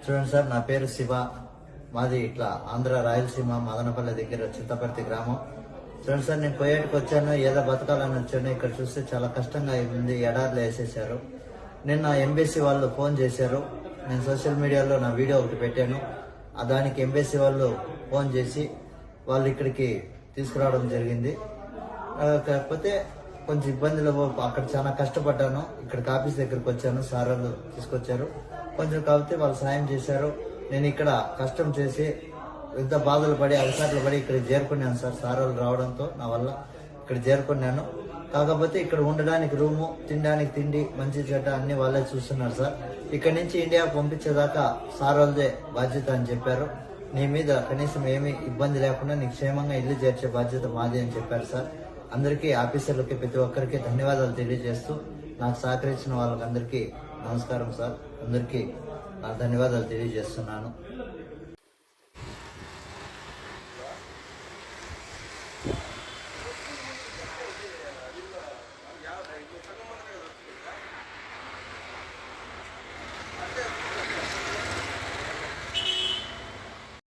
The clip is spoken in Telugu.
చూడండి సార్, నా పేరు శివ. మాది ఇట్లా ఆంధ్ర రాయలసీమ మదనపల్లి దగ్గర చింతపర్తి గ్రామం. చూడండి సార్, నేను పోయేటికి వచ్చాను, ఏదో బతకాలని వచ్చాను. ఇక్కడ చూస్తే చాలా కష్టంగా ఉంది, ఎడార్లు వేసేసారు. నిన్న ఎంబీసీ వాళ్ళు ఫోన్ చేశారు. నేను సోషల్ మీడియాలో నా వీడియో ఒకటి పెట్టాను. దానికి ఎంబీసీ వాళ్ళు ఫోన్ చేసి వాళ్ళు ఇక్కడికి తీసుకురావడం జరిగింది. కాకపోతే కొంచెం ఇబ్బందులు, అక్కడ చాలా కష్టపడ్డాను. ఇక్కడికి ఆఫీస్ దగ్గరకు వచ్చాను, సార్ వాళ్ళు తీసుకొచ్చారు. కొంచెం కాకపోతే వాళ్ళు సాయం చేశారు. నేను ఇక్కడ కష్టం చేసి ఎంత బాధలు పడి అలసాట్లు పడి ఇక్కడ చేరుకున్నాను సార్. సార్ వాళ్ళు రావడంతో నా వల్ల ఇక్కడ చేరుకున్నాను. కాకపోతే ఇక్కడ ఉండడానికి రూము, తినడానికి తిండి, మంచి చెడ్డ అన్ని వాళ్ళే చూస్తున్నారు సార్. ఇక్కడ నుంచి ఇండియా పంపించేదాకా సార్ వాళ్ళదే బాధ్యత అని చెప్పారు. నీ మీద కనీసం ఏమీ ఇబ్బంది లేకుండా నీకు క్షేమంగా ఇల్లు చేర్చే బాధ్యత మాది అని చెప్పారు సార్. అందరికీ, ఆఫీసర్లకి, ప్రతి ఒక్కరికి ధన్యవాదాలు తెలియజేస్తూ నాకు సహకరించిన వాళ్ళకందరికీ నమస్కారం సార్. అందరికీ నా ధన్యవాదాలు తెలియజేస్తున్నాను.